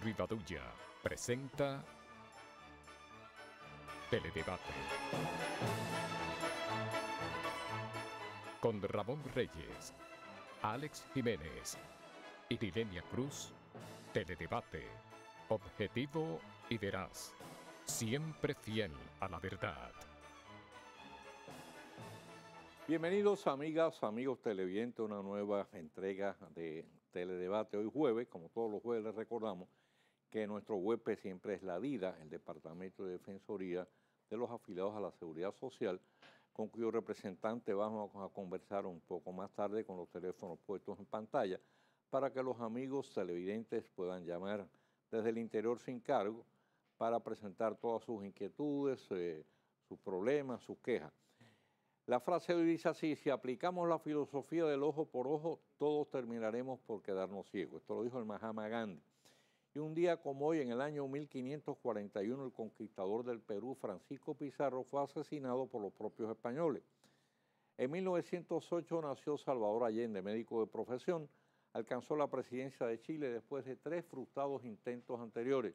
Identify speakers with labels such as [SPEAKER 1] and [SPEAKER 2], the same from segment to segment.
[SPEAKER 1] Rivadulla presenta Teledebate con Ramón Reyes, Alex Jiménez y Dilenia Cruz. Teledebate, objetivo y veraz, siempre fiel a la verdad.
[SPEAKER 2] Bienvenidos amigas, amigos televidentes, a una nueva entrega de Teledebate. Hoy jueves, como todos los jueves, les recordamos que nuestro huésped siempre es la DIDA, el Departamento de Defensoría de los afiliados a la Seguridad Social, con cuyo representante vamos a conversar un poco más tarde con los teléfonos puestos en pantalla para que los amigos televidentes puedan llamar desde el interior sin cargo para presentar todas sus inquietudes, sus problemas, sus quejas. La frase hoy dice así: si aplicamos la filosofía del ojo por ojo, todos terminaremos por quedarnos ciegos. Esto lo dijo el Mahatma Gandhi. Y un día como hoy, en el año 1541, el conquistador del Perú, Francisco Pizarro, fue asesinado por los propios españoles. En 1908 nació Salvador Allende, médico de profesión. Alcanzó la presidencia de Chile después de 3 frustrados intentos anteriores.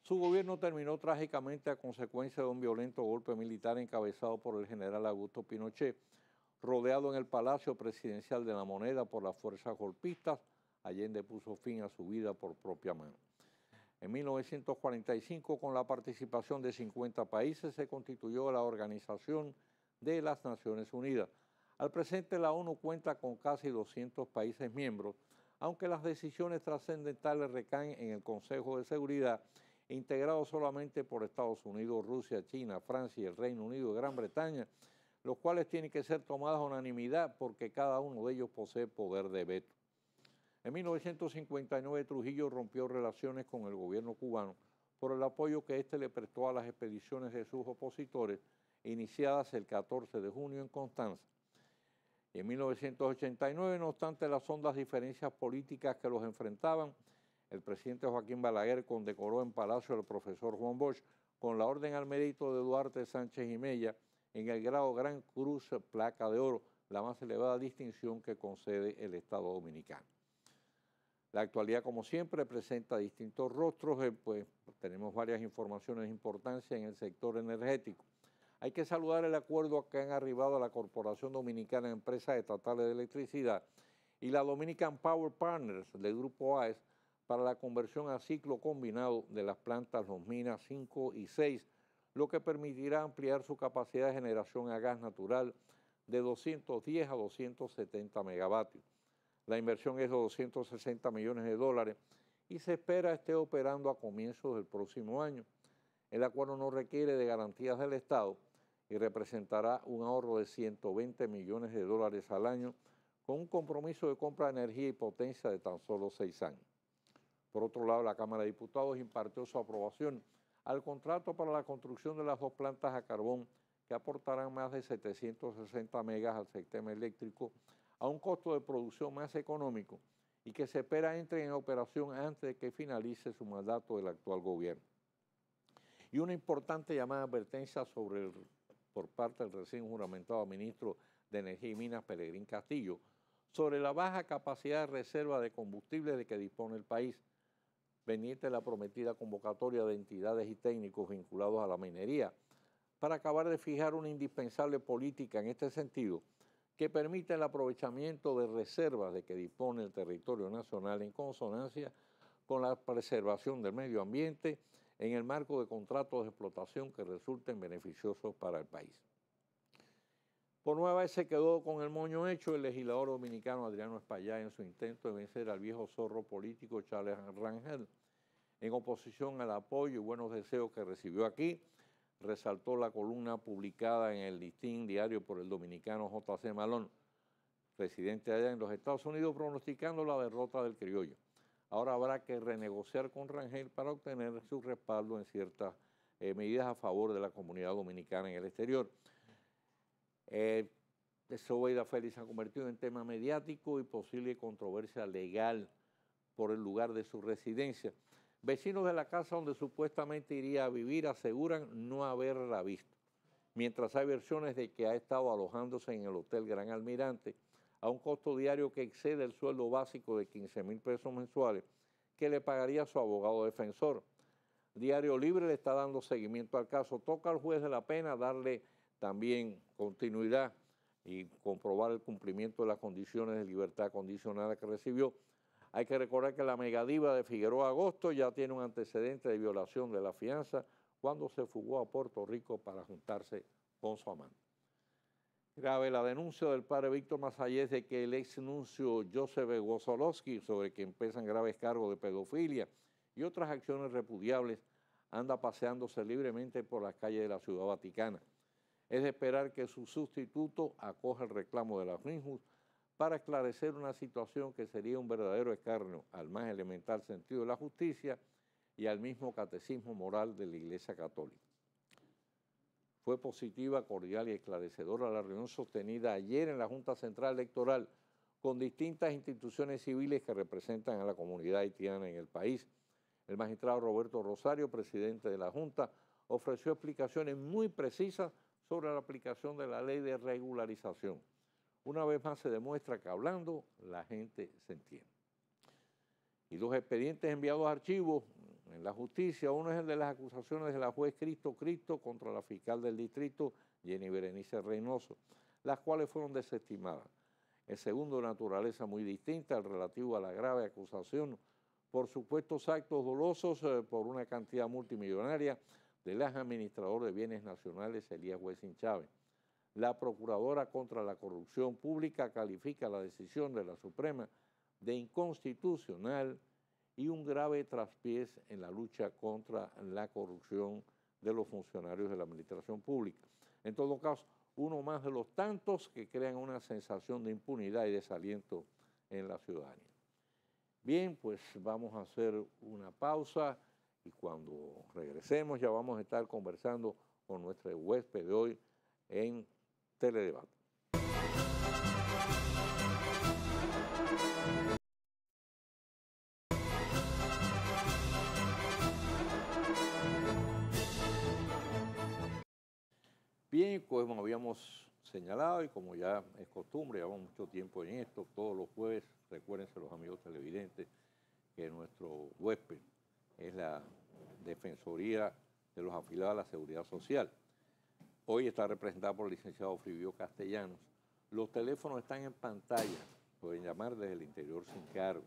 [SPEAKER 2] Su gobierno terminó trágicamente a consecuencia de un violento golpe militar encabezado por el general Augusto Pinochet. Rodeado en el Palacio Presidencial de la Moneda por las fuerzas golpistas, Allende puso fin a su vida por propia mano. En 1945, con la participación de 50 países, se constituyó la Organización de las Naciones Unidas. Al presente, la ONU cuenta con casi 200 países miembros, aunque las decisiones trascendentales recaen en el Consejo de Seguridad, integrado solamente por Estados Unidos, Rusia, China, Francia y el Reino Unido y Gran Bretaña, los cuales tienen que ser tomadas a unanimidad porque cada uno de ellos posee poder de veto. En 1959, Trujillo rompió relaciones con el gobierno cubano por el apoyo que éste le prestó a las expediciones de sus opositores, iniciadas el 14 de junio en Constanza. Y en 1989, no obstante las hondas diferencias políticas que los enfrentaban, el presidente Joaquín Balaguer condecoró en Palacio al profesor Juan Bosch con la Orden al Mérito de Duarte Sánchez y Mella en el grado Gran Cruz Placa de Oro, la más elevada distinción que concede el Estado Dominicano. La actualidad, como siempre, presenta distintos rostros, pues tenemos varias informaciones de importancia en el sector energético. Hay que saludar el acuerdo que han arribado a la Corporación Dominicana de Empresas Estatales de Electricidad y la Dominican Power Partners del Grupo AES para la conversión a ciclo combinado de las plantas Los Minas 5 y 6, lo que permitirá ampliar su capacidad de generación a gas natural de 210 a 270 megavatios. La inversión es de 260 millones de dólares y se espera esté operando a comienzos del próximo año. El acuerdo no requiere de garantías del Estado y representará un ahorro de 120 millones de dólares al año con un compromiso de compra de energía y potencia de tan solo 6 años. Por otro lado, la Cámara de Diputados impartió su aprobación al contrato para la construcción de las 2 plantas a carbón que aportarán más de 760 megas al sistema eléctrico a un costo de producción más económico y que se espera entren en operación antes de que finalice su mandato del actual gobierno. Y una importante llamada de advertencia por parte del recién juramentado ministro de Energía y Minas, Pelegrín Castillo, sobre la baja capacidad de reserva de combustible de que dispone el país, pendiente de la prometida convocatoria de entidades y técnicos vinculados a la minería, para acabar de fijar una indispensable política en este sentido que permita el aprovechamiento de reservas de que dispone el territorio nacional en consonancia con la preservación del medio ambiente en el marco de contratos de explotación que resulten beneficiosos para el país. Por nueva vez se quedó con el moño hecho el legislador dominicano Adriano Espaillá en su intento de vencer al viejo zorro político Charles Rangel. En oposición al apoyo y buenos deseos que recibió aquí, resaltó la columna publicada en el Listín Diario por el dominicano J.C. Malón, residente allá en los Estados Unidos, pronosticando la derrota del criollo. Ahora habrá que renegociar con Rangel para obtener su respaldo en ciertas medidas a favor de la comunidad dominicana en el exterior. Zobeida Félix se ha convertido en tema mediático y posible controversia legal por el lugar de su residencia. Vecinos de la casa donde supuestamente iría a vivir aseguran no haberla visto, mientras hay versiones de que ha estado alojándose en el Hotel Gran Almirante a un costo diario que excede el sueldo básico de 15,000 pesos mensuales, que le pagaría su abogado defensor. Diario Libre le está dando seguimiento al caso. Toca al juez de la pena darle también continuidad y comprobar el cumplimiento de las condiciones de libertad condicionada que recibió. Hay que recordar que la megadiva de Figueroa Agosto ya tiene un antecedente de violación de la fianza cuando se fugó a Puerto Rico para juntarse con su amante. Grave la denuncia del padre Víctor Masayes de que el exnuncio Joseph Wosolowski, sobre quien pesan graves cargos de pedofilia y otras acciones repudiables, anda paseándose libremente por las calles de la Ciudad Vaticana. Es de esperar que su sustituto acoja el reclamo de la FINJUS para esclarecer una situación que sería un verdadero escarnio al más elemental sentido de la justicia y al mismo catecismo moral de la Iglesia Católica. Fue positiva, cordial y esclarecedora la reunión sostenida ayer en la Junta Central Electoral con distintas instituciones civiles que representan a la comunidad haitiana en el país. El magistrado Roberto Rosario, presidente de la Junta, ofreció explicaciones muy precisas sobre la aplicación de la ley de regularización. Una vez más se demuestra que hablando la gente se entiende. Y dos expedientes enviados a archivos en la justicia. Uno es el de las acusaciones de la juez Cristo contra la fiscal del distrito, Jenny Berenice Reynoso, las cuales fueron desestimadas. El segundo, de naturaleza muy distinta, el relativo a la grave acusación por supuestos actos dolosos por una cantidad multimillonaria del ex administrador de bienes nacionales, Elías Huesín Chávez. La Procuradora contra la Corrupción Pública califica la decisión de la Suprema de inconstitucional y un grave traspiés en la lucha contra la corrupción de los funcionarios de la administración pública. En todo caso, uno más de los tantos que crean una sensación de impunidad y desaliento en la ciudadanía. Bien, pues vamos a hacer una pausa y cuando regresemos ya vamos a estar conversando con nuestro huésped de hoy en Teledebate. Bien, pues como habíamos señalado y como ya es costumbre, llevamos mucho tiempo en esto, todos los jueves, recuérdense los amigos televidentes, que nuestro huésped es la Defensoría de los Afiliados a la Seguridad Social. Hoy está representado por el licenciado Fribio Castellanos. Los teléfonos están en pantalla, pueden llamar desde el interior sin cargo.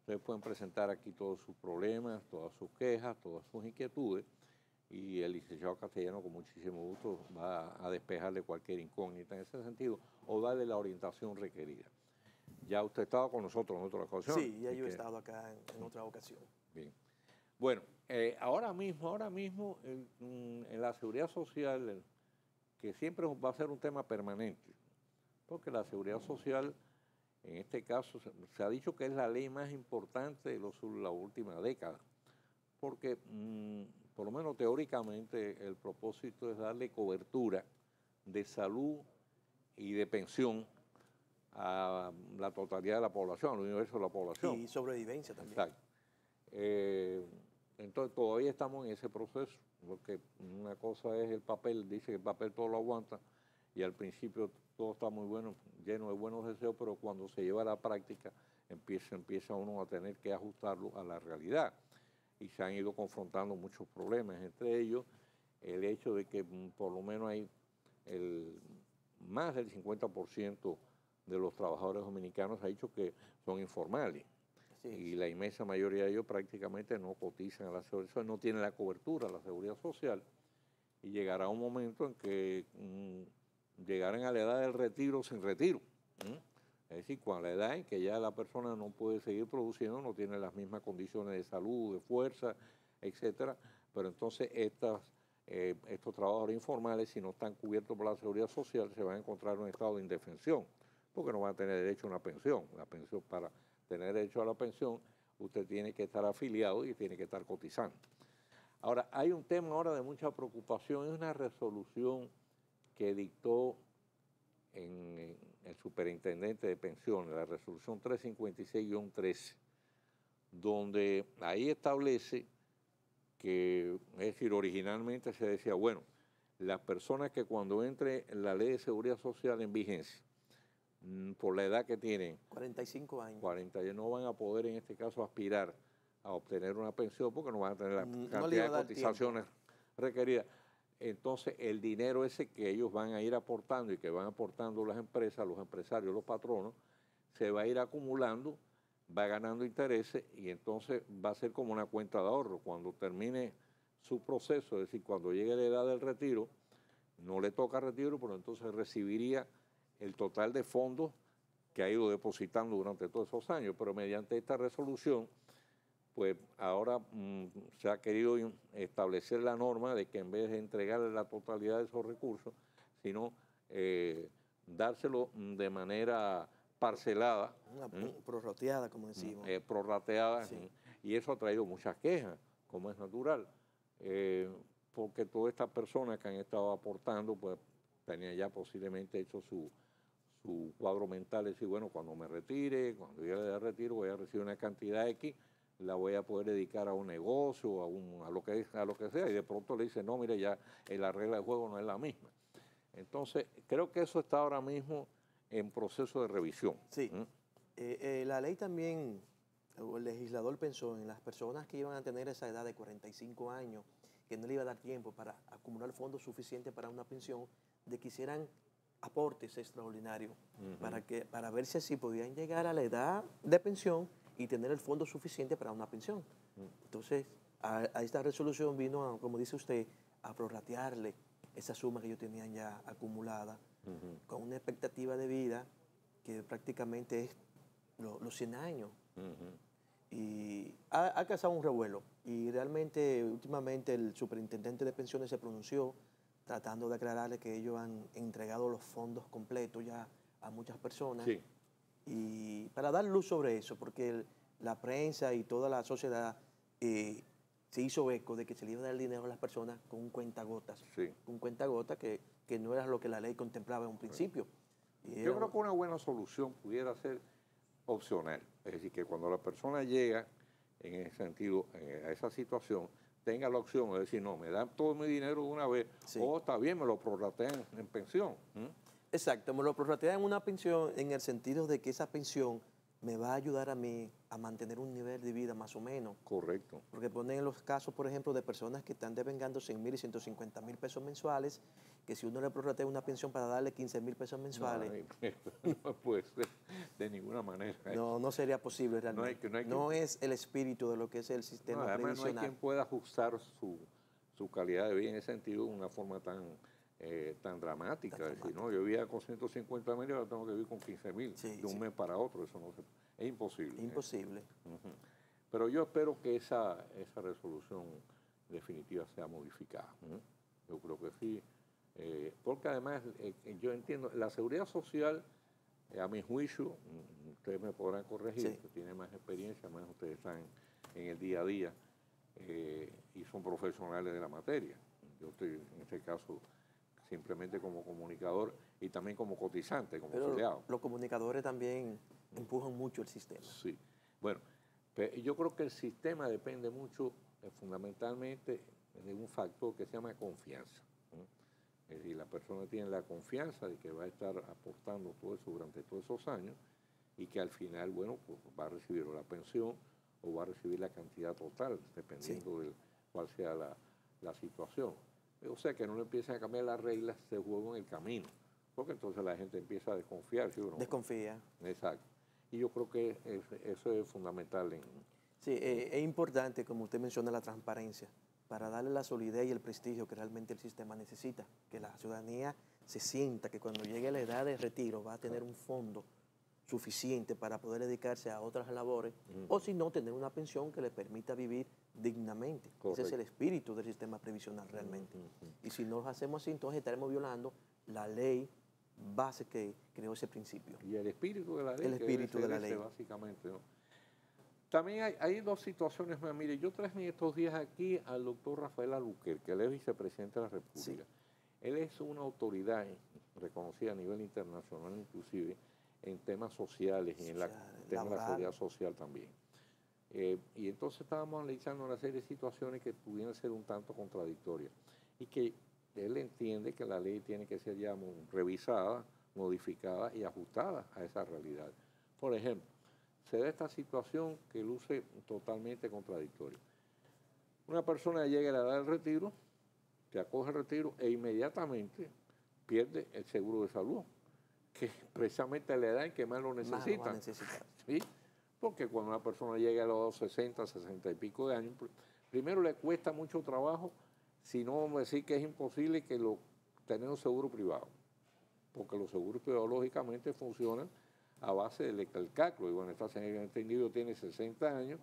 [SPEAKER 2] Ustedes pueden presentar aquí todos sus problemas, todas sus quejas, todas sus inquietudes, y el licenciado Castellano con muchísimo gusto va a despejarle cualquier incógnita en ese sentido o darle la orientación requerida. Ya usted estaba con nosotros en otra ocasión.
[SPEAKER 3] Sí, ya yo he estado acá en otra ocasión.
[SPEAKER 2] Bien. Bueno, ahora mismo en la seguridad social, que siempre va a ser un tema permanente, porque la seguridad social, en este caso, se ha dicho que es la ley más importante de la última década, porque por lo menos teóricamente el propósito es darle cobertura de salud y de pensión a la totalidad de la población, al universo de la población.
[SPEAKER 3] Y sobrevivencia también.
[SPEAKER 2] Exacto. Entonces todavía estamos en ese proceso, porque una cosa es el papel, dice que el papel todo lo aguanta, y al principio todo está muy bueno, lleno de buenos deseos, pero cuando se lleva a la práctica empieza uno a tener que ajustarlo a la realidad. Y se han ido confrontando muchos problemas, entre ellos el hecho de que por lo menos hay más del 50% de los trabajadores dominicanos ha dicho que son informales. Sí. Y la inmensa mayoría de ellos prácticamente no cotizan a la seguridad social, no tienen la cobertura a la seguridad social, y llegará un momento en que llegarán a la edad del retiro sin retiro. Es decir, cuando la edad en que ya la persona no puede seguir produciendo, no tiene las mismas condiciones de salud, de fuerza, etcétera, pero entonces estos trabajadores informales, si no están cubiertos por la seguridad social, se van a encontrar en un estado de indefensión, porque no van a tener derecho a una pensión. La pensión, para tener derecho a la pensión, usted tiene que estar afiliado y tiene que estar cotizando. Ahora, hay un tema ahora de mucha preocupación, es una resolución que dictó el superintendente de pensiones, la resolución 356-13, donde ahí establece que, es decir, originalmente se decía, bueno, las personas que cuando entre la ley de seguridad social en vigencia, por la edad que tienen,
[SPEAKER 3] 45 años,
[SPEAKER 2] 40 años, no van a poder en este caso aspirar a obtener una pensión porque no van a tener la
[SPEAKER 3] No le
[SPEAKER 2] cantidad
[SPEAKER 3] iba a
[SPEAKER 2] de
[SPEAKER 3] dar
[SPEAKER 2] cotizaciones requeridas. Entonces, el dinero ese que ellos van a ir aportando y que van aportando las empresas, los empresarios, los patronos, se va a ir acumulando, va ganando intereses y entonces va a ser como una cuenta de ahorro. Cuando termine su proceso, es decir, cuando llegue la edad del retiro, no le toca retiro, pero entonces recibiría el total de fondos que ha ido depositando durante todos esos años. Pero mediante esta resolución, pues ahora se ha querido establecer la norma de que en vez de entregarle la totalidad de esos recursos, sino dárselo de manera parcelada.
[SPEAKER 3] Una prorrateada, como decimos.
[SPEAKER 2] Prorrateada,
[SPEAKER 3] Sí.
[SPEAKER 2] y eso ha traído muchas quejas, como es natural, porque todas estas personas que han estado aportando, pues tenían ya posiblemente hecho su cuadro mental, decir, bueno, cuando me retire, cuando yo le dé retiro, voy a recibir una cantidad X, la voy a poder dedicar a un negocio, a lo que sea, y de pronto le dice, no, mire, ya la regla de juego no es la misma. Entonces, creo que eso está ahora mismo en proceso de revisión.
[SPEAKER 3] Sí. La ley también, o el legislador pensó en las personas que iban a tener esa edad de 45 años, que no le iba a dar tiempo para acumular fondos suficientes para una pensión, de que hicieran aportes extraordinarios para ver si así podían llegar a la edad de pensión y tener el fondo suficiente para una pensión. Entonces, a esta resolución vino, como dice usted, a prorratearle esa suma que ellos tenían ya acumulada, con una expectativa de vida que prácticamente es los 100 años. Y ha causado un revuelo. Y realmente, últimamente, el superintendente de pensiones se pronunció tratando de aclararle que ellos han entregado los fondos completos ya a muchas personas.
[SPEAKER 2] Sí.
[SPEAKER 3] Y para dar luz sobre eso, porque la prensa y toda la sociedad se hizo eco de que se le iba a dar el dinero a las personas con un cuentagotas.
[SPEAKER 2] Sí.
[SPEAKER 3] Un cuentagotas que no era lo que la ley contemplaba en un principio.
[SPEAKER 2] Yo creo que una buena solución pudiera ser opcional. Es decir, que cuando la persona llega en ese sentido, a esa situación, tenga la opción de decir, no, me dan todo mi dinero de una vez,
[SPEAKER 3] Sí.
[SPEAKER 2] o está bien, me lo prorratean en pensión.
[SPEAKER 3] Exacto, me lo prorratean en una pensión en el sentido de que esa pensión me va a ayudar a mí a mantener un nivel de vida más o menos.
[SPEAKER 2] Correcto.
[SPEAKER 3] Porque ponen los casos, por ejemplo, de personas que están devengando 100,000 y 150,000 pesos mensuales, que si uno le prorratea una pensión para darle 15,000 pesos mensuales,
[SPEAKER 2] No puede ser de ninguna manera.
[SPEAKER 3] no sería posible realmente. No es el espíritu de lo que es el sistema
[SPEAKER 2] Además, no hay
[SPEAKER 3] previsional.
[SPEAKER 2] quien pueda ajustar su calidad de vida en ese sentido de una forma tan dramática. Es decir, no, yo vivía con 150,000 y ahora tengo que vivir con 15,000
[SPEAKER 3] Sí,
[SPEAKER 2] de un
[SPEAKER 3] sí.
[SPEAKER 2] mes para otro. Eso no es imposible.
[SPEAKER 3] Imposible.
[SPEAKER 2] Pero yo espero que esa resolución definitiva sea modificada. Yo creo que sí. Porque además, yo entiendo, la seguridad social, a mi juicio, ustedes me podrán corregir,
[SPEAKER 3] Sí.
[SPEAKER 2] que tienen más experiencia, más ustedes están en el día a día y son profesionales de la materia. Yo estoy, en este caso, simplemente como comunicador y también como cotizante, como
[SPEAKER 3] Pero
[SPEAKER 2] afiliado.
[SPEAKER 3] los comunicadores también empujan mucho el sistema.
[SPEAKER 2] Sí. Bueno, yo creo que el sistema depende mucho, fundamentalmente, de un factor que se llama confianza. Es decir, la persona tiene la confianza de que va a estar aportando todo eso durante todos esos años y que al final, bueno, pues va a recibir o la pensión o va a recibir la cantidad total, dependiendo de cuál sea la situación. O sea, que no le empiecen a cambiar las reglas, se juega en el camino, porque entonces la gente empieza a desconfiar. ¿Sí o no?
[SPEAKER 3] Desconfía.
[SPEAKER 2] Exacto. Y yo creo que eso es fundamental.
[SPEAKER 3] Sí, es importante, como usted menciona, la transparencia, para darle la solidez y el prestigio que realmente el sistema necesita, que la ciudadanía se sienta que cuando llegue la edad de retiro va a tener un fondo suficiente para poder dedicarse a otras labores, o si no, tener una pensión que le permita vivir dignamente.
[SPEAKER 2] Correcto.
[SPEAKER 3] Ese es el espíritu del sistema previsional realmente. Y si no lo hacemos así, entonces estaremos violando la ley base que creó ese principio.
[SPEAKER 2] Y el espíritu de la ley.
[SPEAKER 3] El espíritu de la ley.
[SPEAKER 2] Básicamente, ¿no? También hay dos situaciones más. Mire, yo traje en estos días aquí al doctor Rafael Aluquer, que él es vicepresidente de la República.
[SPEAKER 3] Sí.
[SPEAKER 2] Él es una autoridad reconocida a nivel internacional, inclusive, en temas sociales y en el tema de la seguridad social también. Y entonces estábamos analizando una serie de situaciones que pudieran ser un tanto contradictorias y que él entiende que la ley tiene que ser ya revisada, modificada y ajustada a esa realidad. Por ejemplo, se da esta situación que luce totalmente contradictoria. Una persona llega a la edad del retiro, se acoge el retiro e inmediatamente pierde el seguro de salud, que es precisamente la edad en que más lo necesita. ¿Sí? Porque cuando una persona llega a los 60, 60 y pico de años, primero le cuesta mucho trabajo, si no vamos a decir que es imposible tener un seguro privado, porque los seguros privados lógicamente funcionan a base del cálculo. Y bueno, este individuo tiene 60 años,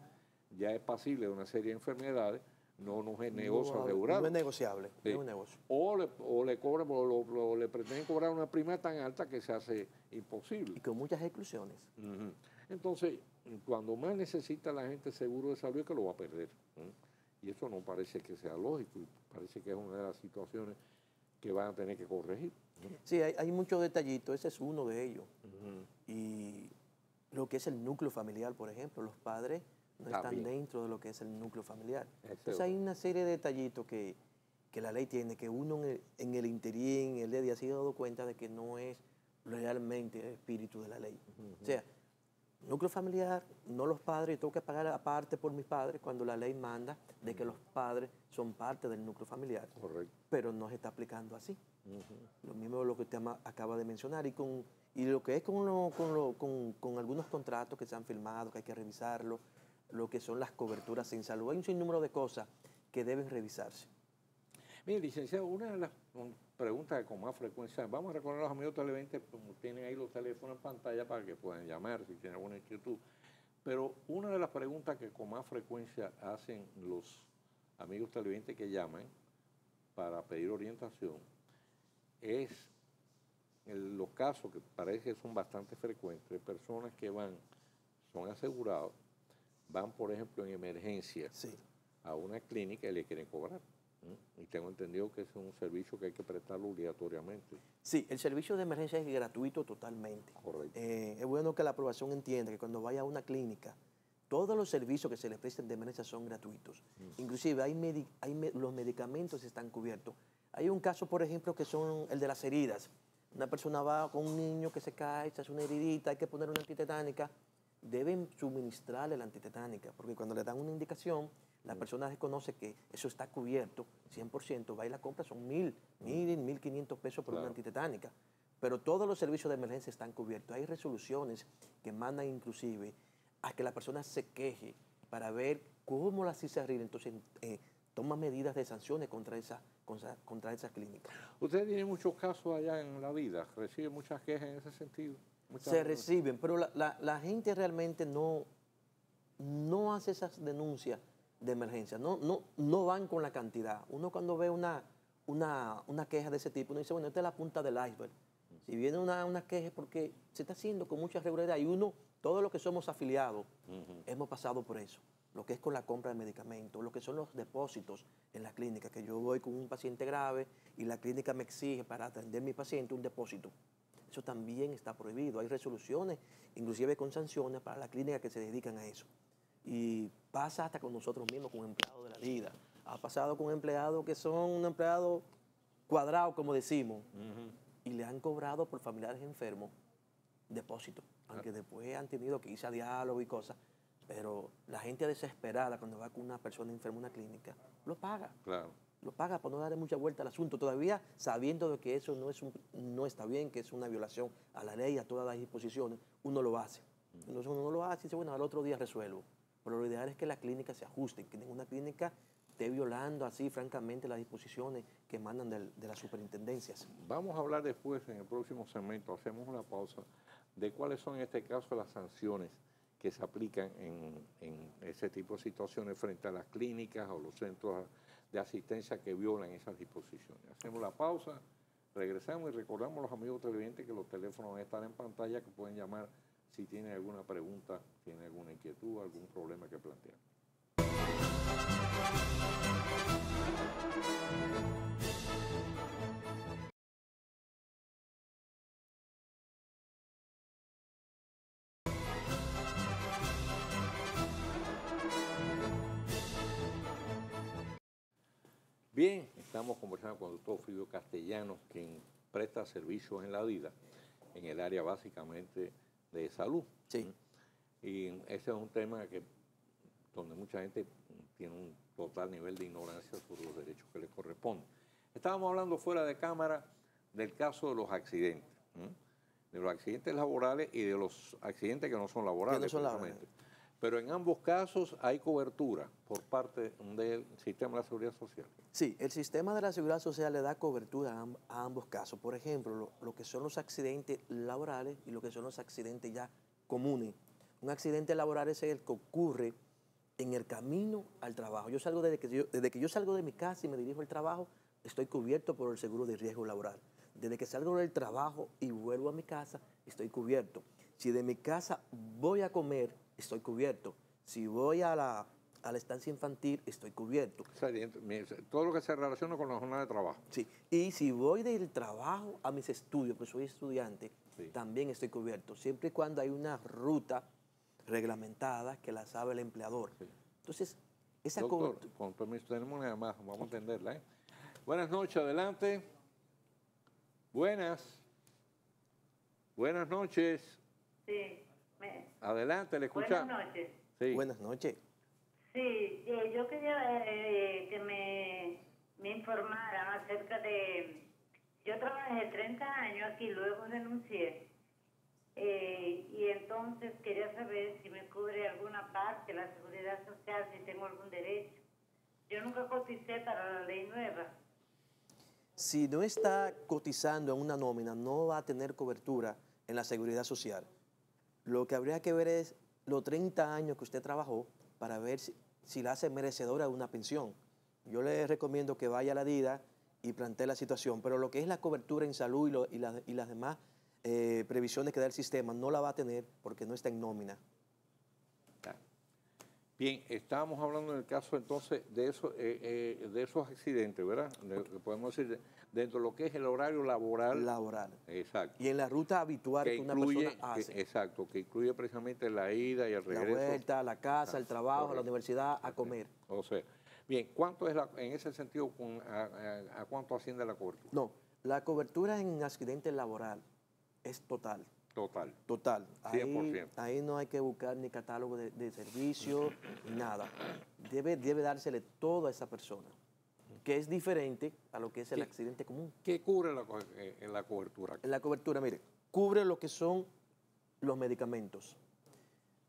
[SPEAKER 2] ya es pasible de una serie de enfermedades, no es negocio asegurado.
[SPEAKER 3] No es negociable, sí. No es un negocio.
[SPEAKER 2] O le pretenden cobrar una prima tan alta que se hace imposible.
[SPEAKER 3] Y con muchas exclusiones.
[SPEAKER 2] Entonces, cuando más necesita la gente seguro de salud es que lo va a perder. Y eso no parece que sea lógico, y parece que es una de las situaciones que van a tener que corregir.
[SPEAKER 3] Sí, hay muchos detallitos, ese es uno de ellos. Y lo que es el núcleo familiar, por ejemplo, los padres no están dentro de lo que es el núcleo familiar. Entonces hay una serie de detallitos que la ley tiene, que uno en el interín, en el día a día, se ha dado cuenta de que no es realmente el espíritu de la ley. O sea, núcleo familiar, no los padres, yo tengo que pagar aparte por mis padres cuando la ley manda de que los padres son parte del núcleo familiar.
[SPEAKER 2] Correcto.
[SPEAKER 3] Pero no se está aplicando así. Lo mismo de lo que usted acaba de mencionar. Y lo que es con algunos contratos que se han firmado, que hay que revisarlo, lo que son las coberturas en salud. Hay un sinnúmero de cosas que deben revisarse.
[SPEAKER 2] Mire, licenciado, una de las preguntas que con más frecuencia, vamos a recordar a los amigos televidentes, como tienen ahí los teléfonos en pantalla para que puedan llamar si tienen alguna inquietud, pero una de las preguntas que con más frecuencia hacen los amigos televidentes que llaman para pedir orientación es los casos que parece que son bastante frecuentes de personas que son asegurados, van por ejemplo en emergencia a una clínica y le quieren cobrar. Y tengo entendido que es un servicio que hay que prestarlo obligatoriamente.
[SPEAKER 3] Sí, el servicio de emergencia es gratuito totalmente.
[SPEAKER 2] Correcto.
[SPEAKER 3] Es bueno que la aprobación entienda que cuando vaya a una clínica, todos los servicios que se le presten de emergencia son gratuitos. Inclusive los medicamentos están cubiertos. Hay un caso, por ejemplo, que son el de las heridas. Una persona va con un niño que se cae, se hace una heridita, hay que poner una antitetánica. Deben suministrarle la antitetánica, porque cuando le dan una indicación, la persona desconoce que eso está cubierto 100%, va y la compra, son 1.500 pesos por una antitetánica. Pero todos los servicios de emergencia están cubiertos. Hay resoluciones que mandan inclusive a que la persona se queje para ver cómo la CISA rinde. Entonces, toma medidas de sanciones contra esa clínica.
[SPEAKER 2] ¿Usted tiene muchos casos allá en la vida? ¿Recibe muchas quejas en ese sentido?
[SPEAKER 3] Se reciben, pero la gente realmente no hace esas denuncias de emergencia, no van con la cantidad. Uno cuando ve una queja de ese tipo, uno dice, bueno, esta es la punta del iceberg. Si viene una queja es porque se está haciendo con mucha regularidad y todos los que somos afiliados, hemos pasado por eso. Lo que es con la compra de medicamentos, lo que son los depósitos en la clínica, que yo voy con un paciente grave y la clínica me exige para atender a mi paciente un depósito. Eso también está prohibido. Hay resoluciones, inclusive con sanciones para las clínicas que se dedican a eso. Y pasa hasta con nosotros mismos, con empleados de la vida. Ha pasado con empleados que son un empleado cuadrado, como decimos, y le han cobrado por familiares enfermos depósitos, aunque después han tenido que irse a diálogo y cosas. Pero la gente desesperada cuando va con una persona enferma a una clínica, lo paga.
[SPEAKER 2] Claro.
[SPEAKER 3] Lo paga por no darle mucha vuelta al asunto, todavía sabiendo de que eso no está bien, que es una violación a la ley, a todas las disposiciones, uno lo hace. Entonces uno lo hace y dice, bueno, al otro día resuelvo. Pero lo ideal es que la clínica se ajuste, que ninguna clínica esté violando así, francamente, las disposiciones que mandan de las superintendencias.
[SPEAKER 2] Vamos a hablar después, en el próximo segmento, hacemos una pausa, de cuáles son en este caso las sanciones que se aplican en ese tipo de situaciones frente a las clínicas o los centros de asistencia que violan esas disposiciones. Hacemos la pausa, regresamos y recordamos a los amigos televidentes que los teléfonos van a estar en pantalla, que pueden llamar si tienen alguna pregunta, tienen alguna inquietud, algún problema que plantear. Bien, estamos conversando con el doctor Frido Castellanos, quien presta servicios en la vida, en el área básicamente de salud.
[SPEAKER 3] Sí.
[SPEAKER 2] Y ese es un tema donde mucha gente tiene un total nivel de ignorancia sobre los derechos que les corresponden. Estábamos hablando fuera de cámara del caso de los accidentes, de los accidentes laborales y de los accidentes que no son laborales.
[SPEAKER 3] Que no son laborales.
[SPEAKER 2] Pero en ambos casos hay cobertura por parte del sistema de la seguridad social.
[SPEAKER 3] Sí, el sistema de la seguridad social le da cobertura a ambos casos. Por ejemplo, lo que son los accidentes laborales y lo que son los accidentes ya comunes. Un accidente laboral es el que ocurre en el camino al trabajo. Desde que yo salgo de mi casa y me dirijo al trabajo, estoy cubierto por el seguro de riesgo laboral. Desde que salgo del trabajo y vuelvo a mi casa, estoy cubierto. Si de mi casa voy a comer, estoy cubierto. Si voy a la estancia infantil, estoy cubierto.
[SPEAKER 2] Todo lo que se relaciona con la jornada de trabajo.
[SPEAKER 3] Sí, y si voy del trabajo a mis estudios, porque soy estudiante, sí, también estoy cubierto, siempre y cuando hay una ruta reglamentada que la sabe el empleador. Sí. Entonces, esa
[SPEAKER 2] Doctor, con permiso, tenemos una llamada, vamos a atenderla. Buenas noches, adelante. Buenas noches.
[SPEAKER 4] Sí.
[SPEAKER 2] Adelante, le escuchamos.
[SPEAKER 4] Buenas noches.
[SPEAKER 3] Sí. Buenas noches.
[SPEAKER 4] Sí, yo quería que me informaran acerca de... Yo trabajé 30 años aquí, luego renuncié. Y entonces quería saber si me cubre alguna parte la seguridad social, si tengo algún derecho. Yo nunca coticé para la ley nueva.
[SPEAKER 3] Si no está cotizando en una nómina, no va a tener cobertura en la seguridad social. Lo que habría que ver es los 30 años que usted trabajó para ver si la hace merecedora de una pensión. Yo le recomiendo que vaya a la DIDA y plantee la situación, pero lo que es la cobertura en salud y las demás previsiones que da el sistema no la va a tener porque no está en nómina.
[SPEAKER 2] Bien, estábamos hablando en el caso entonces de esos accidentes, ¿verdad? Podemos decir, dentro de lo que es el horario laboral.
[SPEAKER 3] Laboral.
[SPEAKER 2] Exacto.
[SPEAKER 3] Y en la ruta habitual que una persona hace.
[SPEAKER 2] Exacto, que incluye precisamente la ida y el regreso.
[SPEAKER 3] La vuelta, a la casa, el trabajo, correcto, a la universidad, a comer.
[SPEAKER 2] O sea, bien, ¿cuánto es en ese sentido, a cuánto asciende la cobertura?
[SPEAKER 3] No, la cobertura en accidente laboral es total.
[SPEAKER 2] Total.
[SPEAKER 3] Total.
[SPEAKER 2] 100%.
[SPEAKER 3] Ahí no hay que buscar ni catálogo de servicio, ni nada. Debe dársele todo a esa persona, que es diferente a lo que es el accidente común.
[SPEAKER 2] ¿Qué cubre en la cobertura?
[SPEAKER 3] En la cobertura, mire, cubre lo que son los medicamentos,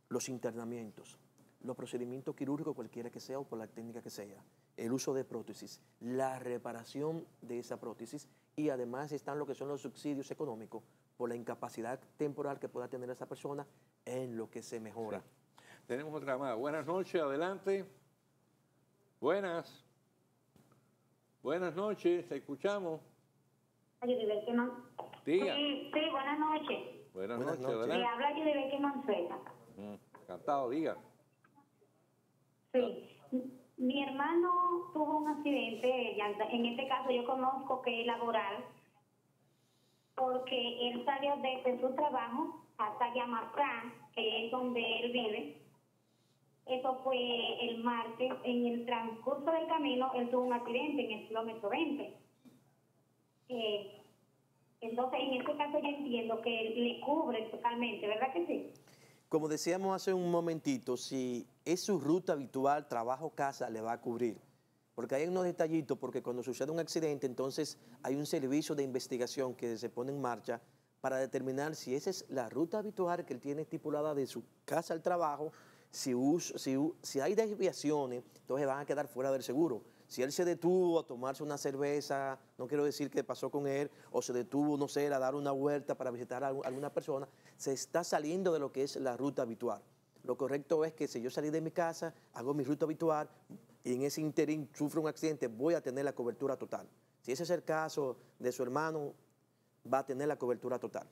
[SPEAKER 3] los internamientos, los procedimientos quirúrgicos, cualquiera que sea o por la técnica que sea, el uso de prótesis, la reparación de esa prótesis y además están lo que son los subsidios económicos por la incapacidad temporal que pueda tener esa persona en lo que se mejora.
[SPEAKER 2] Sí. Tenemos otra llamada. Buenas noches, adelante. Buenas noches, te escuchamos. Diga.
[SPEAKER 4] Sí, buenas noches.
[SPEAKER 2] Buenas noches, adelante.
[SPEAKER 4] Me habla Yudibeque Manzueta.
[SPEAKER 2] Encantado, diga.
[SPEAKER 4] Sí, mi hermano tuvo un accidente, en este caso yo conozco que es laboral, porque él salió de su trabajo hasta Yamarcán, que es donde él vive. Eso fue el martes. En el transcurso del camino, él tuvo un accidente en el kilómetro 20. Entonces, en este caso yo entiendo que le cubre totalmente, ¿verdad que sí?
[SPEAKER 3] Como decíamos hace un momentito, si es su ruta habitual, trabajo-casa, le va a cubrir. Porque hay unos detallitos, porque cuando sucede un accidente, entonces hay un servicio de investigación que se pone en marcha para determinar si esa es la ruta habitual que él tiene estipulada de su casa al trabajo. Si hay desviaciones, entonces van a quedar fuera del seguro. Si él se detuvo a tomarse una cerveza, no quiero decir qué pasó con él, o se detuvo, no sé, a dar una vuelta para visitar a alguna persona, se está saliendo de lo que es la ruta habitual. Lo correcto es que si yo salí de mi casa, hago mi ruta habitual y en ese interín sufro un accidente, voy a tener la cobertura total. Si ese es el caso de su hermano, va a tener la cobertura total.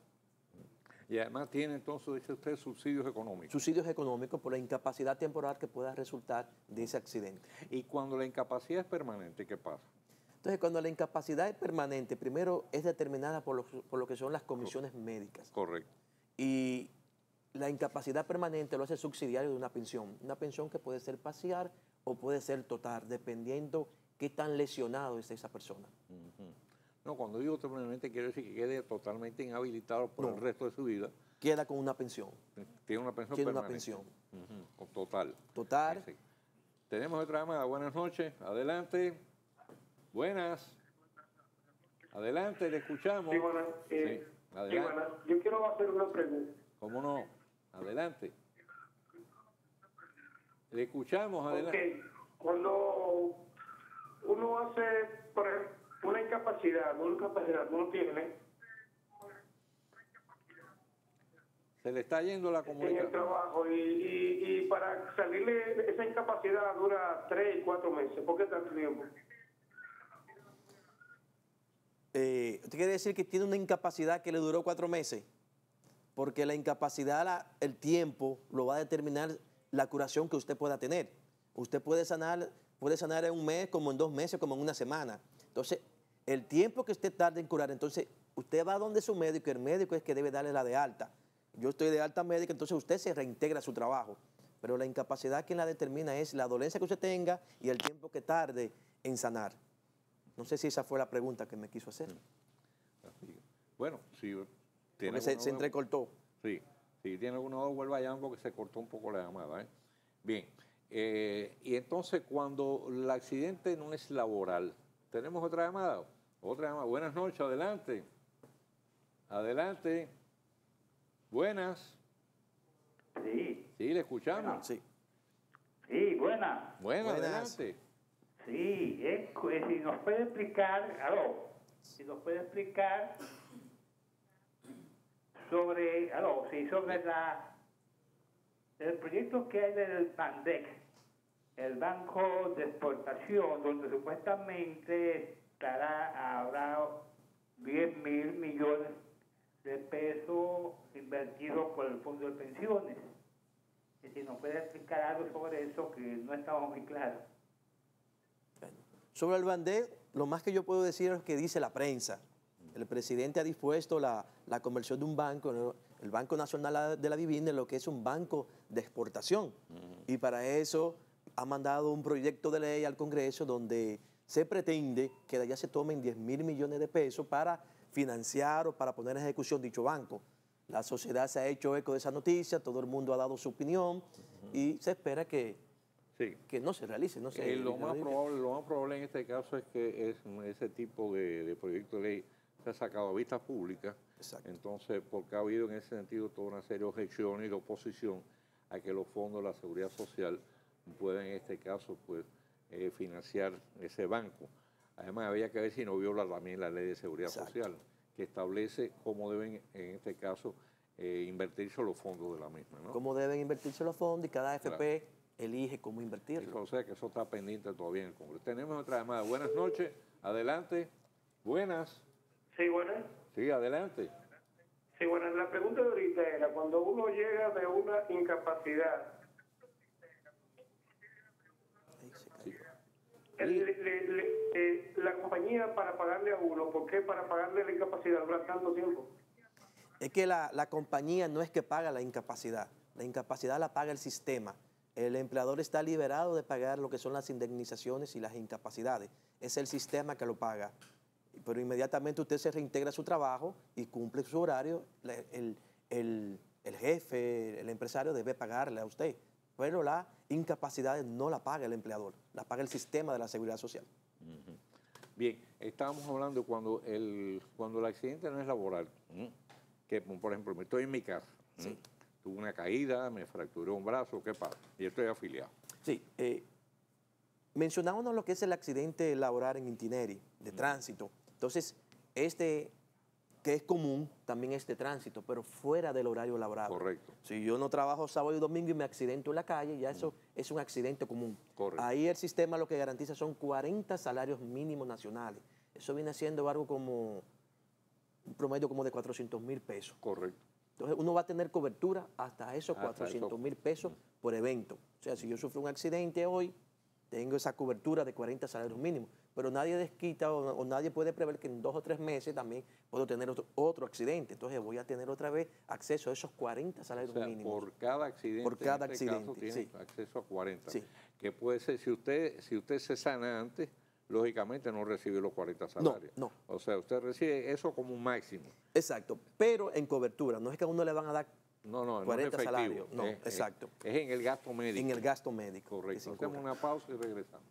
[SPEAKER 2] Y además tiene entonces, dice usted, subsidios económicos.
[SPEAKER 3] Subsidios económicos por la incapacidad temporal que pueda resultar de ese accidente.
[SPEAKER 2] Y cuando la incapacidad es permanente, ¿qué pasa?
[SPEAKER 3] Entonces, cuando la incapacidad es permanente, primero es determinada por lo que son las comisiones médicas.
[SPEAKER 2] Correcto.
[SPEAKER 3] Y la incapacidad permanente lo hace subsidiario de una pensión que puede ser parcial o puede ser total, dependiendo qué tan lesionado es esa persona.
[SPEAKER 2] No, cuando digo temporalmente quiero decir que quede totalmente inhabilitado por el resto de su vida.
[SPEAKER 3] Queda con una pensión.
[SPEAKER 2] Tiene una pensión
[SPEAKER 3] Tiene
[SPEAKER 2] permanente.
[SPEAKER 3] una pensión.
[SPEAKER 2] Total.
[SPEAKER 3] Total.
[SPEAKER 2] Sí. Tenemos otra llamada. Buenas noches. Adelante. Buenas. Adelante, le escuchamos.
[SPEAKER 5] Sí, buenas.
[SPEAKER 2] Adelante.
[SPEAKER 5] Sí, buenas. Yo quiero hacer una pregunta.
[SPEAKER 2] ¿Cómo no? Adelante. Le escuchamos, adelante.
[SPEAKER 5] Ok. Cuando uno hace, por ejemplo, una incapacidad uno tiene
[SPEAKER 2] Se le está yendo la
[SPEAKER 5] en el
[SPEAKER 2] comunicación.
[SPEAKER 5] trabajo y para salirle esa incapacidad dura 3 y 4 meses. ¿Por qué tanto tiempo?
[SPEAKER 3] ¿Usted quiere decir que tiene una incapacidad que le duró 4 meses? Porque la incapacidad, el tiempo, lo va a determinar la curación que usted pueda tener. Usted puede sanar en un mes, como en 2 meses, como en una semana. Entonces, el tiempo que usted tarde en curar, entonces, usted va donde su médico, y el médico es que debe darle la de alta. Yo estoy de alta médica, entonces usted se reintegra a su trabajo. Pero la incapacidad quien la determina es la dolencia que usted tenga y el tiempo que tarde en sanar. No sé si esa fue la pregunta que me quiso hacer.
[SPEAKER 2] Bueno, si tiene
[SPEAKER 3] Porque se entrecortó.
[SPEAKER 2] Sí, si tiene alguna duda, vuelva a llamar porque se cortó un poco la llamada. Bien, y entonces cuando el accidente no es laboral, ¿tenemos otra llamada? Otra llamada. Buenas noches, adelante. Adelante. Buenas.
[SPEAKER 6] Sí.
[SPEAKER 2] Sí, le escuchamos.
[SPEAKER 3] Sí.
[SPEAKER 6] Sí, buena.
[SPEAKER 2] Bueno,
[SPEAKER 3] Buenas.
[SPEAKER 2] adelante.
[SPEAKER 6] Sí, si nos puede explicar, si nos puede explicar sobre el proyecto que hay del BANDEC, el Banco de Exportación, donde supuestamente habrá 10.000 millones de pesos invertidos por el Fondo de Pensiones. Y si nos puede explicar algo sobre eso, que no estamos muy claros.
[SPEAKER 3] Sobre el BANDEC, lo más que yo puedo decir es lo que dice la prensa. El presidente ha dispuesto la conversión de un banco, ¿no? El Banco Nacional de la Vivienda, en lo que es un banco de exportación. Y para eso ha mandado un proyecto de ley al Congreso donde se pretende que de allá se tomen 10.000 millones de pesos para financiar o para poner en ejecución dicho banco. La sociedad se ha hecho eco de esa noticia, todo el mundo ha dado su opinión y se espera que no se realice. No se
[SPEAKER 2] Lo más probable en este caso es que ese tipo de proyecto de ley se ha sacado a vista pública.
[SPEAKER 3] Exacto.
[SPEAKER 2] Entonces, porque ha habido en ese sentido toda una serie de objeciones y de oposición a que los fondos de la seguridad social puedan en este caso pues financiar ese banco. Además, había que ver si no viola también la ley de seguridad social, que establece cómo deben en este caso invertirse los fondos de la misma, ¿no?
[SPEAKER 3] Cómo deben invertirse los fondos y cada AFP elige cómo invertirlo.
[SPEAKER 2] O sea que eso está pendiente todavía en el Congreso. Tenemos otra llamada. Buenas noches. Adelante. Buenas.
[SPEAKER 5] Sí, buenas.
[SPEAKER 2] Sí, adelante.
[SPEAKER 5] Sí, buenas. La pregunta de ahorita era, cuando uno llega de una incapacidad, la compañía para pagarle a uno, ¿por qué para pagarle la incapacidad dura tanto tiempo?
[SPEAKER 3] Es que la compañía no es que paga la incapacidad la paga el sistema. El empleador está liberado de pagar lo que son las indemnizaciones y las incapacidades. Es el sistema que lo paga. Pero inmediatamente usted se reintegra a su trabajo y cumple su horario, el jefe, el empresario debe pagarle a usted. Pero la incapacidad no la paga el empleador, la paga el sistema de la seguridad social.
[SPEAKER 2] Bien, estábamos hablando cuando el accidente no es laboral, que por ejemplo, estoy en mi casa, tuve una caída, me fracturé un brazo, ¿qué pasa? Y estoy afiliado.
[SPEAKER 3] Sí, mencionábamos lo que es el accidente laboral en Intineri, de tránsito. Entonces, que es común, también es de tránsito, pero fuera del horario laboral.
[SPEAKER 2] Correcto.
[SPEAKER 3] Si yo no trabajo sábado y domingo y me accidento en la calle, ya eso es un accidente común.
[SPEAKER 2] Correcto.
[SPEAKER 3] Ahí el sistema lo que garantiza son 40 salarios mínimos nacionales. Eso viene siendo algo como un promedio como de 400.000 pesos.
[SPEAKER 2] Correcto.
[SPEAKER 3] Entonces uno va a tener cobertura hasta esos 400.000 pesos por evento. O sea, si yo sufro un accidente hoy, tengo esa cobertura de 40 salarios mínimos. Pero nadie desquita o nadie puede prever que en 2 o 3 meses también puedo tener otro accidente. Entonces voy a tener otra vez acceso a esos 40 salarios mínimos.
[SPEAKER 2] Por cada accidente.
[SPEAKER 3] Por cada
[SPEAKER 2] en este
[SPEAKER 3] accidente,
[SPEAKER 2] caso, tiene acceso a 40.
[SPEAKER 3] Sí.
[SPEAKER 2] Que puede ser, si usted se sana antes, lógicamente no recibe los 40 salarios.
[SPEAKER 3] No.
[SPEAKER 2] O sea, usted recibe eso como un máximo.
[SPEAKER 3] Exacto, pero en cobertura, no es que a uno le van a dar
[SPEAKER 2] No,
[SPEAKER 3] 40
[SPEAKER 2] no es efectivo.
[SPEAKER 3] salarios, no, exacto.
[SPEAKER 2] Es en el gasto médico.
[SPEAKER 3] En el gasto médico. que
[SPEAKER 2] Correcto.
[SPEAKER 3] se
[SPEAKER 2] Hacemos
[SPEAKER 3] incurre.
[SPEAKER 2] una pausa y regresamos.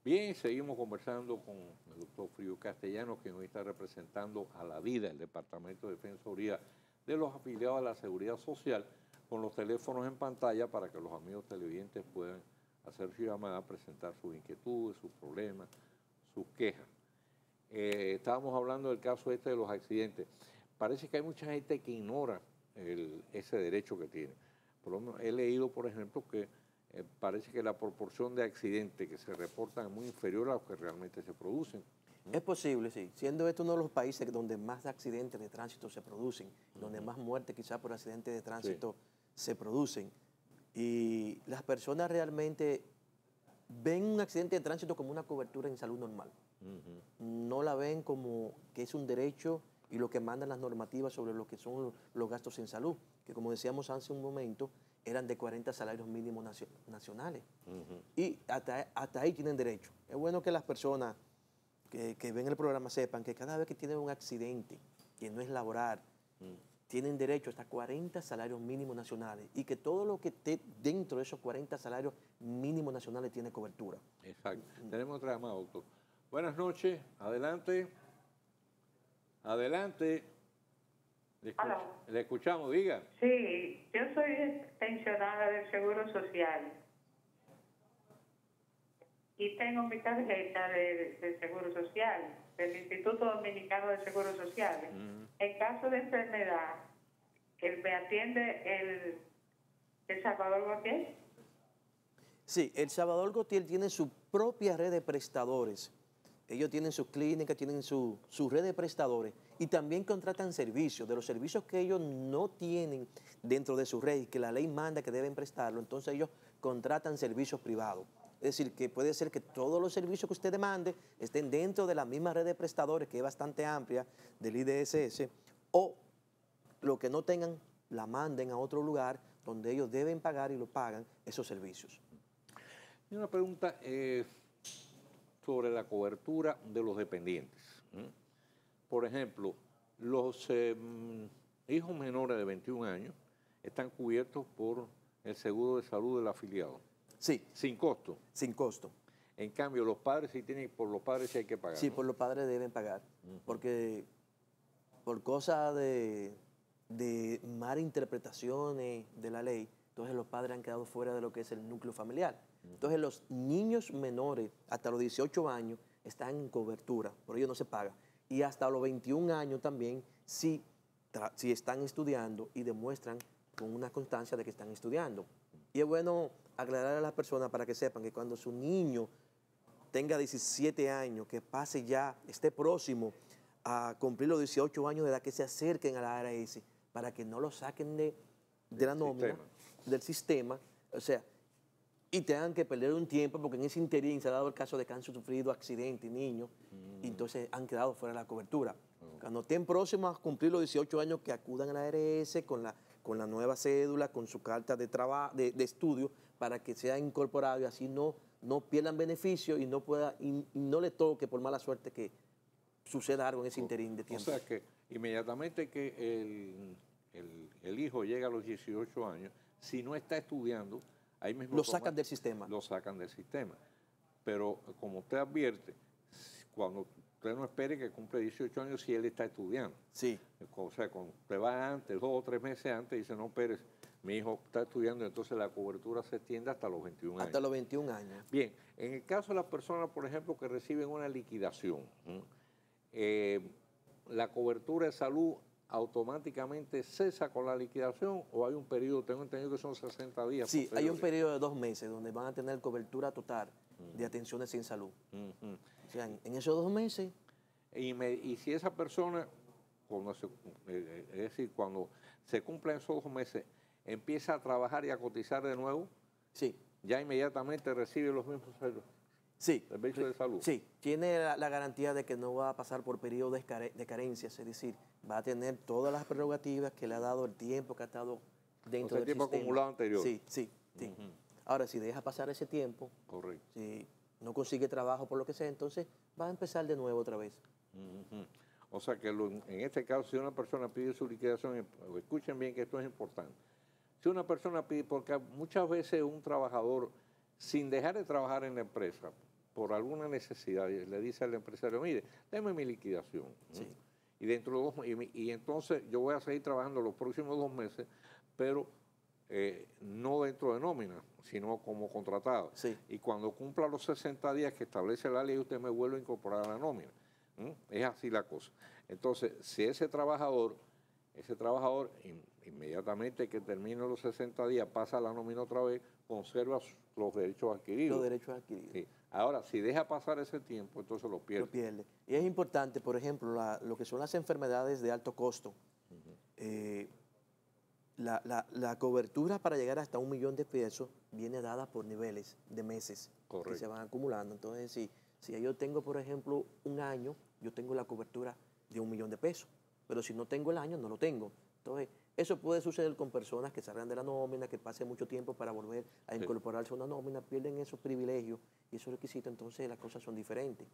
[SPEAKER 2] Bien, seguimos conversando con el doctor Frío Castellanos, quien hoy está representando a la DIDA, el Departamento de Defensoría de los afiliados a la Seguridad Social, con los teléfonos en pantalla para que los amigos televidentes puedan hacer su llamada, presentar sus inquietudes, sus problemas, sus quejas. Estábamos hablando del caso este de los accidentes. Parece que hay mucha gente que ignora ese derecho que tiene. Por lo menos he leído, por ejemplo, que parece que la proporción de accidentes que se reportan es muy inferior a los que realmente se producen.
[SPEAKER 3] Es posible, sí. Siendo este uno de los países donde más accidentes de tránsito se producen, donde más muertes quizás por accidentes de tránsito se producen. Y las personas realmente ven un accidente de tránsito como una cobertura en salud normal. No la ven como que es un derecho y lo que mandan las normativas sobre lo que son los gastos en salud, que como decíamos hace un momento, eran de 40 salarios mínimos nacionales. Y hasta ahí tienen derecho. Es bueno que las personas que ven el programa sepan que cada vez que tienen un accidente, que no es laboral, tienen derecho hasta 40 salarios mínimos nacionales y que todo lo que esté dentro de esos 40 salarios mínimos nacionales tiene cobertura.
[SPEAKER 2] Exacto. Tenemos otra llamada, doctor. Buenas noches, adelante. Adelante. Le escuchamos, diga.
[SPEAKER 7] Sí, yo soy pensionada del Seguro Social y tengo mi tarjeta del Seguro Social, del Instituto Dominicano del Seguro Social. En caso de enfermedad, me atiende el Salvador Gautier.
[SPEAKER 3] Sí, el Salvador Gautier tiene su propia red de prestadores. Ellos tienen sus clínicas, tienen su red de prestadores y también contratan servicios, de los servicios que ellos no tienen dentro de su red y que la ley manda que deben prestarlo, entonces ellos contratan servicios privados. Es decir, que puede ser que todos los servicios que usted demande estén dentro de la misma red de prestadores, que es bastante amplia, del IDSS, o lo que no tengan, la manden a otro lugar donde ellos deben pagar y lo pagan esos servicios.
[SPEAKER 2] Y una pregunta sobre la cobertura de los dependientes. Por ejemplo, los hijos menores de 21 años están cubiertos por el seguro de salud del afiliado.
[SPEAKER 3] Sí.
[SPEAKER 2] Sin costo.
[SPEAKER 3] Sin costo.
[SPEAKER 2] En cambio, los padres sí tienen, por los padres sí hay que pagar.
[SPEAKER 3] Sí,
[SPEAKER 2] ¿no?
[SPEAKER 3] por los padres deben pagar. Porque por cosas de malas interpretaciones de la ley, entonces los padres han quedado fuera de lo que es el núcleo familiar. Entonces los niños menores hasta los 18 años están en cobertura, por ello no se paga. Y hasta los 21 años también si están estudiando y demuestran con una constancia de que están estudiando. Y es bueno aclarar a las personas para que sepan que cuando su niño tenga 17 años, que pase ya, esté próximo a cumplir los 18 años de edad, que se acerquen a la ARS para que no lo saquen de la nómina, del sistema, o sea, y tengan que perder un tiempo, porque en ese interín se ha dado el caso de que han sufrido accidentes, niños, y entonces han quedado fuera de la cobertura. Cuando estén próximos a cumplir los 18 años, que acudan a la ARS con la nueva cédula, con su carta de estudio, para que sea incorporado y así no pierdan beneficio y no le toque por mala suerte que suceda algo en ese interín de tiempo.
[SPEAKER 2] O sea que inmediatamente que el hijo llega a los 18 años, si no está estudiando, ahí mismo
[SPEAKER 3] lo sacan del sistema.
[SPEAKER 2] Lo sacan del sistema. Pero como usted advierte, cuando usted no espere que cumple 18 años si él está estudiando.
[SPEAKER 3] Sí.
[SPEAKER 2] O sea, cuando usted va antes, 2 o 3 meses antes, dice, no, Pérez, mi hijo está estudiando, entonces la cobertura se extiende hasta los 21 años.
[SPEAKER 3] Hasta los 21 años.
[SPEAKER 2] Bien, en el caso de las personas, por ejemplo, que reciben una liquidación, la cobertura de salud automáticamente cesa con la liquidación o hay un periodo, tengo entendido que son 60 días.
[SPEAKER 3] Sí, hay un periodo de 2 meses donde van a tener cobertura total de atenciones en salud. O sea, en esos 2 meses...
[SPEAKER 2] Y si esa persona, es decir, cuando se cumplen esos 2 meses, empieza a trabajar y a cotizar de nuevo,
[SPEAKER 3] sí,
[SPEAKER 2] ya inmediatamente recibe los mismos salarios.
[SPEAKER 3] Sí.
[SPEAKER 2] Servicio de salud.
[SPEAKER 3] Sí, tiene la garantía de que no va a pasar por periodos de carencias, es decir, va a tener todas las prerrogativas que le ha dado el tiempo que ha estado dentro del
[SPEAKER 2] tiempo
[SPEAKER 3] sistema.
[SPEAKER 2] acumulado anterior.
[SPEAKER 3] Sí, sí, sí.
[SPEAKER 2] Ujú.
[SPEAKER 3] Ahora, si deja pasar ese tiempo,
[SPEAKER 2] Correcto.
[SPEAKER 3] si no consigue trabajo por lo que sea, entonces va a empezar de nuevo otra vez.
[SPEAKER 2] Ujú. O sea que en este caso, si una persona pide su liquidación, escuchen bien que esto es importante. Si una persona pide, porque muchas veces un trabajador, sin dejar de trabajar en la empresa, por alguna necesidad, le dice al empresario, mire, deme mi liquidación.
[SPEAKER 3] Sí.
[SPEAKER 2] Y dentro de 2 meses, y entonces yo voy a seguir trabajando los próximos 2 meses, pero no dentro de nómina, sino como contratado.
[SPEAKER 3] Sí.
[SPEAKER 2] Y cuando cumpla los 60 días que establece la ley, usted me vuelve a incorporar a la nómina. Es así la cosa. Entonces, si ese trabajador inmediatamente que termine los 60 días pasa a la nómina otra vez, conserva los derechos adquiridos.
[SPEAKER 3] Los derechos adquiridos.
[SPEAKER 2] Sí. Ahora, si deja pasar ese tiempo, entonces lo pierde.
[SPEAKER 3] Lo pierde. Y es importante, por ejemplo, lo que son las enfermedades de alto costo. La cobertura para llegar hasta 1 millón de pesos viene dada por niveles de meses
[SPEAKER 2] Correcto.
[SPEAKER 3] que se van acumulando. Entonces, si yo tengo, por ejemplo, 1 año, yo tengo la cobertura de 1 millón de pesos. Pero si no tengo el año, no lo tengo. Entonces, eso puede suceder con personas que salgan de la nómina, que pasen mucho tiempo para volver a incorporarse a una nómina, pierden esos privilegios y esos requisitos, entonces las cosas son diferentes.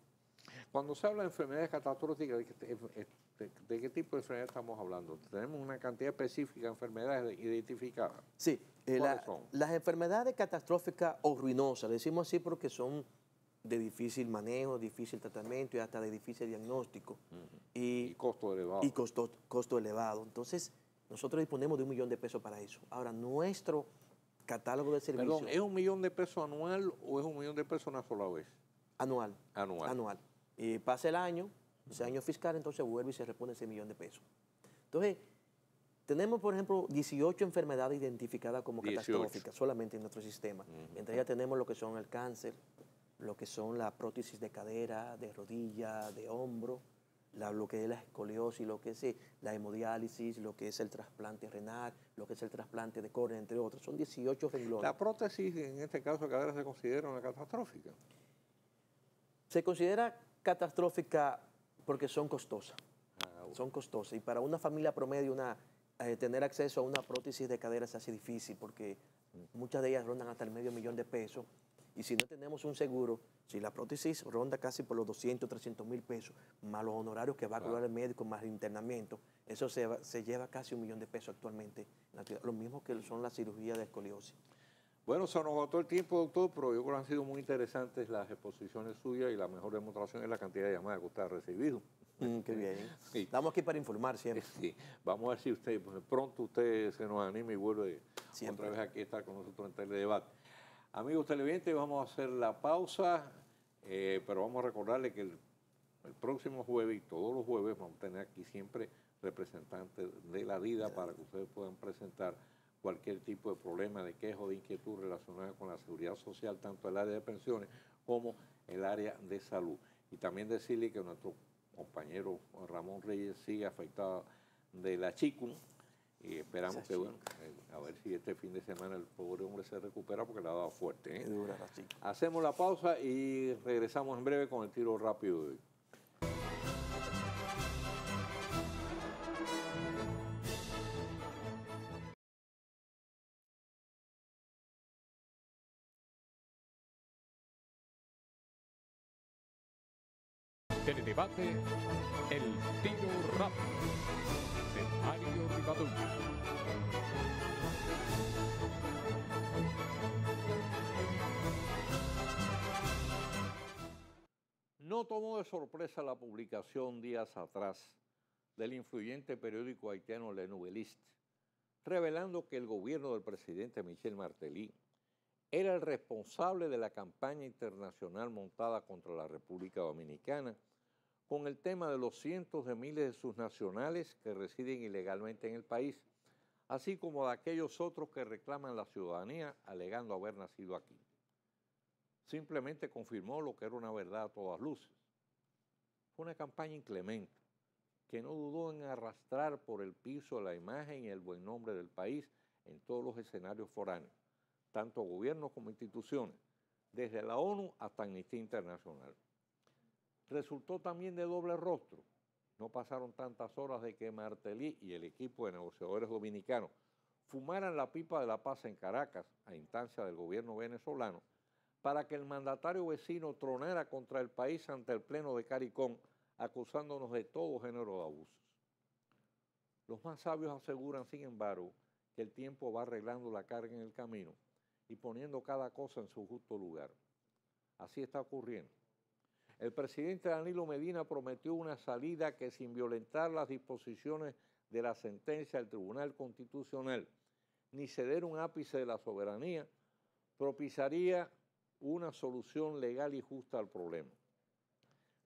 [SPEAKER 2] Cuando se habla de enfermedades catastróficas, ¿de qué tipo de enfermedades estamos hablando? Tenemos una cantidad específica de enfermedades identificadas.
[SPEAKER 3] Sí,
[SPEAKER 2] ¿Cuáles son?
[SPEAKER 3] las enfermedades catastróficas o ruinosas, le decimos así porque son de difícil manejo, difícil tratamiento y hasta de difícil diagnóstico.
[SPEAKER 2] Y costo elevado.
[SPEAKER 3] Y costo elevado. Entonces, nosotros disponemos de 1 millón de pesos para eso. Ahora, nuestro catálogo de servicios...
[SPEAKER 2] Perdón, ¿es 1 millón de pesos anual o es 1 millón de pesos una sola vez?
[SPEAKER 3] Anual.
[SPEAKER 2] Anual.
[SPEAKER 3] Anual. Y pasa el año, ese año fiscal, entonces vuelve y se repone ese 1 millón de pesos. Entonces, tenemos, por ejemplo, 18 enfermedades identificadas como
[SPEAKER 2] 18.
[SPEAKER 3] catastróficas solamente en nuestro sistema. Entre ellas tenemos lo que son el cáncer, lo que son la prótesis de cadera, de rodilla, de hombro, lo que es la escoliosis, lo que es la hemodiálisis, lo que es el trasplante renal, lo que es el trasplante de córnea, entre otros. Son 18 renglones.
[SPEAKER 2] ¿La prótesis, en este caso de cadera, se considera una catastrófica?
[SPEAKER 3] Se considera catastrófica porque son costosas.
[SPEAKER 2] Bueno.
[SPEAKER 3] Son costosas. Y para una familia promedio, tener acceso a una prótesis de cadera se hace difícil porque muchas de ellas rondan hasta el $500,000 de pesos. Y si no tenemos un seguro, si la prótesis ronda casi por los 200, 300 mil pesos, más los honorarios que va a cobrar el médico, más el internamiento, eso se lleva casi $1 millón de pesos actualmente. Lo mismo que son las cirugías de escoliosis.
[SPEAKER 2] Bueno, se nos agotó el tiempo, doctor, pero yo creo que han sido muy interesantes las exposiciones suyas y la mejor demostración es la cantidad de llamadas que usted ha recibido.
[SPEAKER 3] Qué bien.
[SPEAKER 2] Sí.
[SPEAKER 3] Estamos aquí para informar siempre.
[SPEAKER 2] Sí, vamos a ver si usted, pues, pronto usted se nos anima y vuelve
[SPEAKER 3] Siempre.
[SPEAKER 2] otra vez aquí a estar con nosotros en Teledebate. Amigos televidentes, vamos a hacer la pausa, pero vamos a recordarle que el próximo jueves y todos los jueves vamos a tener aquí siempre representantes de la DIDA para que ustedes puedan presentar cualquier tipo de problema, de queja o de inquietud relacionada con la seguridad social, tanto el área de pensiones como el área de salud. Y también decirle que nuestro compañero Ramón Reyes sigue afectado de la chikungunya y esperamos que, bueno, a ver si este fin de semana el pobre hombre se recupera porque le ha dado fuerte.
[SPEAKER 3] Qué dura la chica.
[SPEAKER 2] Hacemos la pausa y regresamos en breve con el tiro rápido de hoy.
[SPEAKER 1] Teledebate, el tiro rápido de Mario Rivadavia.
[SPEAKER 2] No tomó de sorpresa la publicación días atrás del influyente periódico haitiano Le Nouvelliste, revelando que el gobierno del presidente Michel Martelly era el responsable de la campaña internacional montada contra la República Dominicana con el tema de los cientos de miles de sus nacionales que residen ilegalmente en el país, así como de aquellos otros que reclaman la ciudadanía alegando haber nacido aquí. Simplemente confirmó lo que era una verdad a todas luces. Fue una campaña inclemente, que no dudó en arrastrar por el piso la imagen y el buen nombre del país en todos los escenarios foráneos, tanto gobiernos como instituciones, desde la ONU hasta Amnistía Internacional. Resultó también de doble rostro. No pasaron tantas horas de que Martelly y el equipo de negociadores dominicanos fumaran la pipa de la paz en Caracas, a instancia del gobierno venezolano, para que el mandatario vecino tronara contra el país ante el pleno de CARICOM, acusándonos de todo género de abusos. Los más sabios aseguran, sin embargo, que el tiempo va arreglando la carga en el camino y poniendo cada cosa en su justo lugar. Así está ocurriendo. El presidente Danilo Medina prometió una salida que, sin violentar las disposiciones de la sentencia del Tribunal Constitucional ni ceder un ápice de la soberanía, propiciaría una solución legal y justa al problema.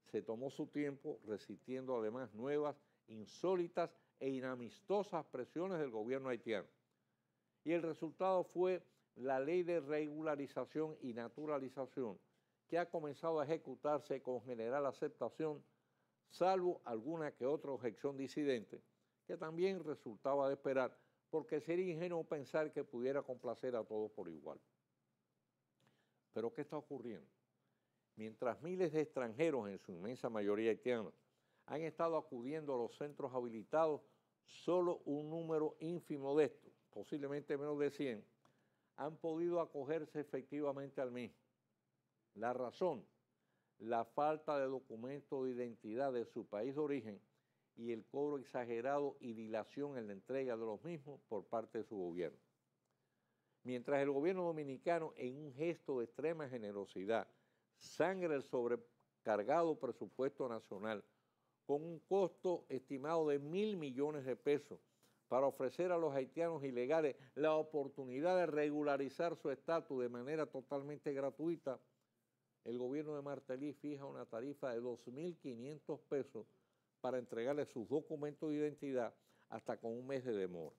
[SPEAKER 2] Se tomó su tiempo, resistiendo además nuevas, insólitas e inamistosas presiones del gobierno haitiano. Y el resultado fue la Ley de Regularización y Naturalización, que ha comenzado a ejecutarse con general aceptación, salvo alguna que otra objeción disidente, que también resultaba de esperar, porque sería ingenuo pensar que pudiera complacer a todos por igual. Pero ¿qué está ocurriendo? Mientras miles de extranjeros, en su inmensa mayoría haitianos, han estado acudiendo a los centros habilitados, solo un número ínfimo de estos, posiblemente menos de 100, han podido acogerse efectivamente al mismo. La razón, la falta de documento de identidad de su país de origen y el cobro exagerado y dilación en la entrega de los mismos por parte de su gobierno. Mientras el gobierno dominicano, en un gesto de extrema generosidad, sangra el sobrecargado presupuesto nacional con un costo estimado de 1.000 millones de pesos para ofrecer a los haitianos ilegales la oportunidad de regularizar su estatus de manera totalmente gratuita, el gobierno de Martelly fija una tarifa de 2.500 pesos para entregarles sus documentos de identidad hasta con un mes de demora.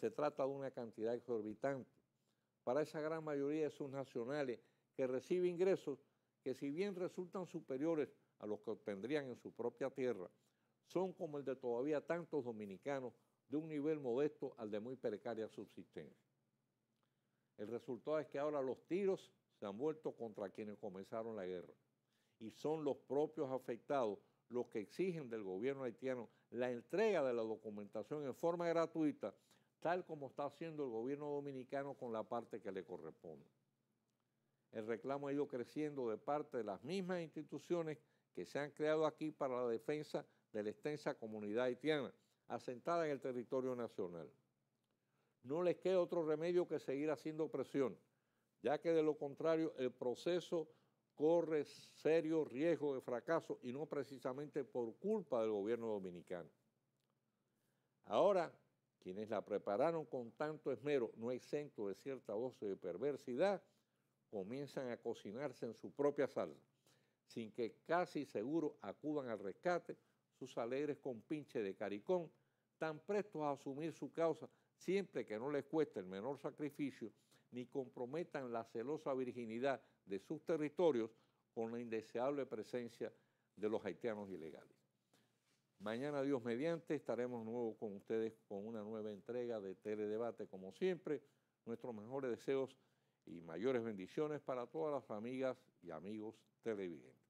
[SPEAKER 2] Se trata de una cantidad exorbitante para esa gran mayoría de sus nacionales que recibe ingresos que, si bien resultan superiores a los que obtendrían en su propia tierra, son como el de todavía tantos dominicanos de un nivel modesto al de muy precaria subsistencia. El resultado es que ahora los tiros se han vuelto contra quienes comenzaron la guerra y son los propios afectados los que exigen del gobierno haitiano la entrega de la documentación en forma gratuita, tal como está haciendo el gobierno dominicano con la parte que le corresponde. El reclamo ha ido creciendo de parte de las mismas instituciones que se han creado aquí para la defensa de la extensa comunidad haitiana, asentada en el territorio nacional. No les queda otro remedio que seguir haciendo presión, ya que de lo contrario el proceso corre serio riesgo de fracaso y no precisamente por culpa del gobierno dominicano. Ahora, quienes la prepararon con tanto esmero, no exento de cierta dosis de perversidad, comienzan a cocinarse en su propia salsa, sin que casi seguro acudan al rescate sus alegres compinches de CARICOM, tan prestos a asumir su causa siempre que no les cueste el menor sacrificio ni comprometan la celosa virginidad de sus territorios con la indeseable presencia de los haitianos ilegales. Mañana, Dios mediante, estaremos de nuevo con ustedes con una nueva entrega de Teledebate, como siempre. Nuestros mejores deseos y mayores bendiciones para todas las amigas y amigos televidentes.